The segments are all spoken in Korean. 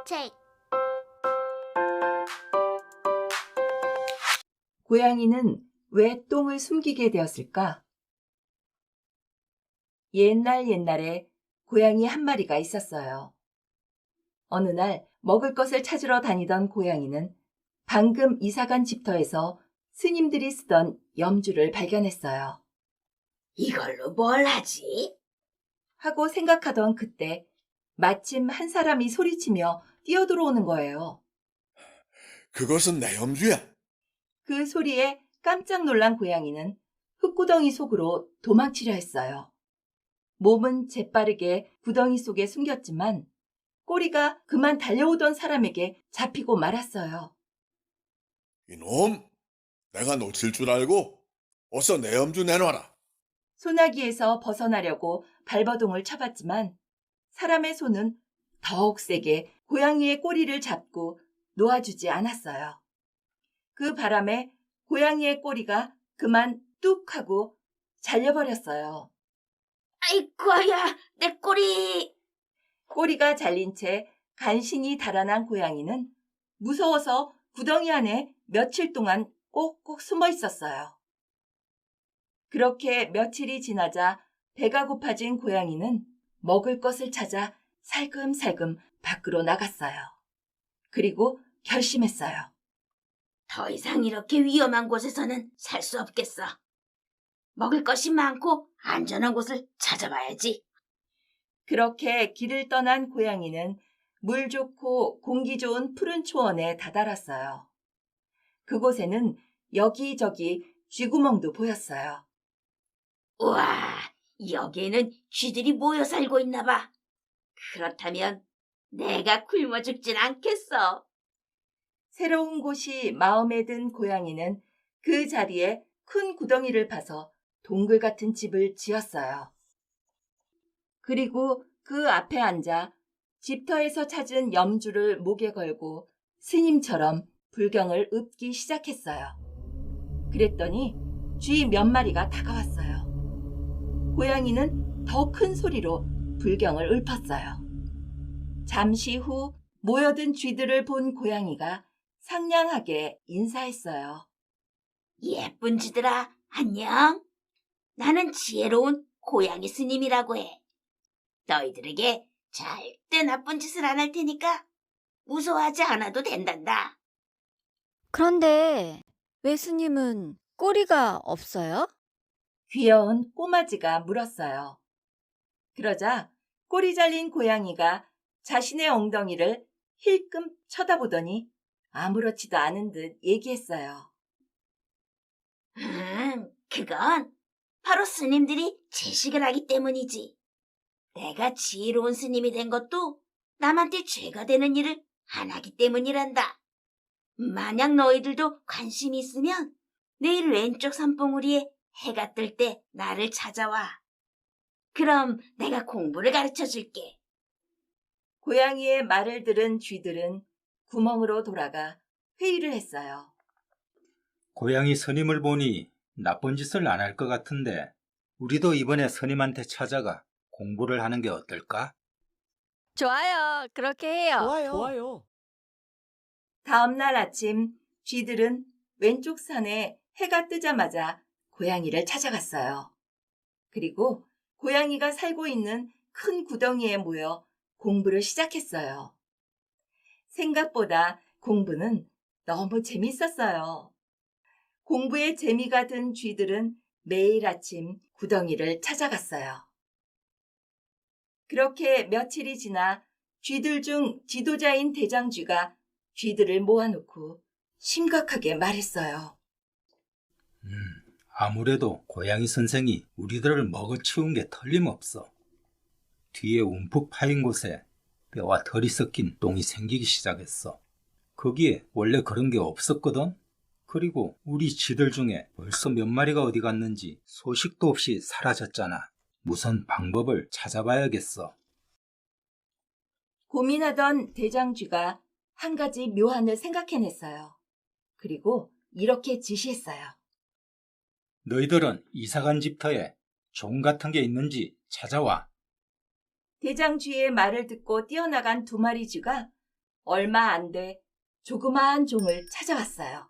책. 고양이는 왜 똥을 숨기게 되었을까? 옛날에 고양이 한 마리가 있었어요. 어느 날 먹을 것을 찾으러 다니던 고양이는 방금 이사간 집터에서 스님들이 쓰던 염주를 발견했어요. 이걸로 뭘 하지? 하고 생각하던 그때 마침 한 사람이 소리치며 뛰어들어오는 거예요. 그것은 내 염주야. 그 소리에 깜짝 놀란 고양이는 흙구덩이 속으로 도망치려 했어요. 몸은 재빠르게 구덩이 속에 숨겼지만 꼬리가 그만 달려오던 사람에게 잡히고 말았어요. 이놈, 내가 놓칠 줄 알고 어서 내 염주 내놔라. 소나기에서 벗어나려고 발버둥을 쳐봤지만 사람의 손은 더욱 세게 고양이의 꼬리를 잡고 놓아주지 않았어요. 그 바람에 고양이의 꼬리가 그만 뚝 하고 잘려버렸어요. 아이고야, 내 꼬리! 꼬리가 잘린 채 간신히 달아난 고양이는 무서워서 구덩이 안에 며칠 동안 꼭꼭 숨어 있었어요. 그렇게 며칠이 지나자 배가 고파진 고양이는 먹을 것을 찾아 살금살금 밖으로 나갔어요. 그리고 결심했어요. 더 이상 이렇게 위험한 곳에서는 살 수 없겠어. 먹을 것이 많고 안전한 곳을 찾아봐야지. 그렇게 길을 떠난 고양이는 물 좋고 공기 좋은 푸른 초원에 다다랐어요. 그곳에는 여기저기 쥐구멍도 보였어요. 우와, 여기에는 쥐들이 모여 살고 있나 봐. 그렇다면 내가 굶어 죽진 않겠어. 새로운 곳이 마음에 든 고양이는 그 자리에 큰 구덩이를 파서 동굴 같은 집을 지었어요. 그리고 그 앞에 앉아 집터에서 찾은 염주를 목에 걸고 스님처럼 불경을 읊기 시작했어요. 그랬더니 쥐 몇 마리가 다가왔어요. 고양이는 더 큰 소리로 불경을 읊었어요. 잠시 후 모여든 쥐들을 본 고양이가 상냥하게 인사했어요. 예쁜 쥐들아, 안녕. 나는 지혜로운 고양이 스님이라고 해. 너희들에게 절대 나쁜 짓을 안 할 테니까 무서워하지 않아도 된단다. 그런데 왜 스님은 꼬리가 없어요? 귀여운 꼬마지가 물었어요. 그러자 꼬리 잘린 고양이가 자신의 엉덩이를 힐끔 쳐다보더니 아무렇지도 않은 듯 얘기했어요. 그건 바로 스님들이 채식을 하기 때문이지. 내가 지혜로운 스님이 된 것도 남한테 죄가 되는 일을 안 하기 때문이란다. 만약 너희들도 관심이 있으면 내일 왼쪽 산봉우리에 해가 뜰 때 나를 찾아와. 그럼 내가 공부를 가르쳐 줄게. 고양이의 말을 들은 쥐들은 구멍으로 돌아가 회의를 했어요. 고양이 스님을 보니 나쁜 짓을 안 할 것 같은데 우리도 이번에 스님한테 찾아가 공부를 하는 게 어떨까? 좋아요. 그렇게 해요. 좋아요. 다음 날 아침 쥐들은 왼쪽 산에 해가 뜨자마자 고양이를 찾아갔어요. 그리고 고양이가 살고 있는 큰 구덩이에 모여 공부를 시작했어요. 생각보다 공부는 너무 재밌었어요. 공부에 재미가 든 쥐들은 매일 아침 구덩이를 찾아갔어요. 그렇게 며칠이 지나 쥐들 중 지도자인 대장쥐가 쥐들을 모아놓고 심각하게 말했어요. 아무래도 고양이 선생이 우리들을 먹어치운 게 틀림없어. 뒤에 움푹 파인 곳에 뼈와 털이 섞인 똥이 생기기 시작했어. 거기에 원래 그런 게 없었거든? 그리고 우리 쥐들 중에 벌써 몇 마리가 어디 갔는지 소식도 없이 사라졌잖아. 무슨 방법을 찾아봐야겠어. 고민하던 대장쥐가 한 가지 묘안을 생각해냈어요. 그리고 이렇게 지시했어요. 너희들은 이사간 집터에 종 같은 게 있는지 찾아와. 대장쥐의 말을 듣고 뛰어나간 두 마리 쥐가 얼마 안 돼 조그마한 종을 찾아왔어요.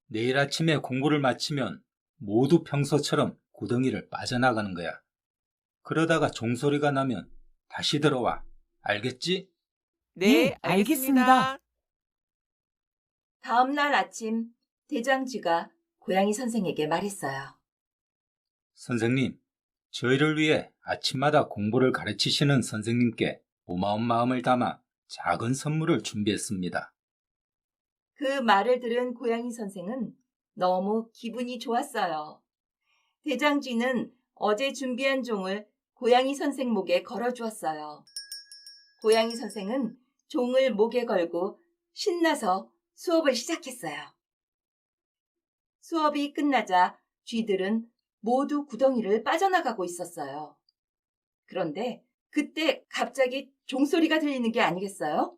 내일 아침에 공부를 마치면 모두 평소처럼 구덩이를 빠져나가는 거야. 그러다가 종소리가 나면 다시 들어와. 알겠지? 네, 알겠습니다. 다음 날 아침 대장쥐가 고양이 선생에게 말했어요. 선생님, 저희를 위해 아침마다 공부를 가르치시는 선생님께 고마운 마음을 담아 작은 선물을 준비했습니다. 그 말을 들은 고양이 선생은 너무 기분이 좋았어요. 대장쥐는 어제 준비한 종을 고양이 선생 목에 걸어주었어요. 고양이 선생은 종을 목에 걸고 신나서 수업을 시작했어요. 수업이 끝나자 쥐들은 모두 구덩이를 빠져나가고 있었어요. 그런데 그때 갑자기 종소리가 들리는 게 아니겠어요?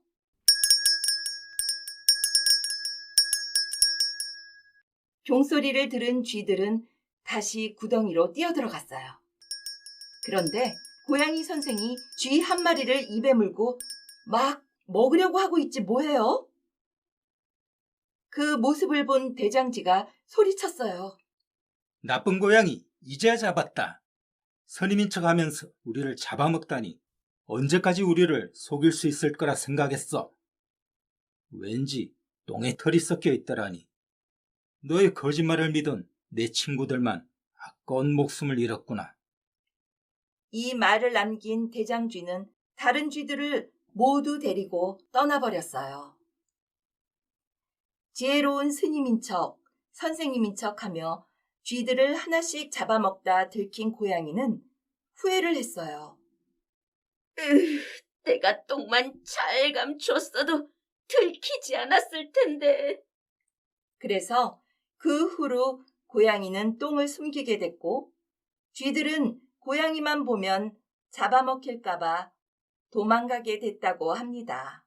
종소리를 들은 쥐들은 다시 구덩이로 뛰어들어갔어요. 그런데 고양이 선생이 쥐 한 마리를 입에 물고 막 먹으려고 하고 있지 뭐예요? 그 모습을 본 대장쥐가 소리쳤어요. 나쁜 고양이, 이제야 잡았다. 선임인 척 하면서 우리를 잡아먹다니 언제까지 우리를 속일 수 있을 거라 생각했어. 왠지 똥에 털이 섞여 있더라니. 너의 거짓말을 믿은 내 친구들만 아까운 목숨을 잃었구나. 이 말을 남긴 대장쥐는 다른 쥐들을 모두 데리고 떠나버렸어요. 지혜로운 스님인 척, 선생님인 척하며 쥐들을 하나씩 잡아먹다 들킨 고양이는 후회를 했어요. 내가 똥만 잘 감췄어도 들키지 않았을 텐데. 그래서 그 후로 고양이는 똥을 숨기게 됐고 쥐들은 고양이만 보면 잡아먹힐까봐 도망가게 됐다고 합니다.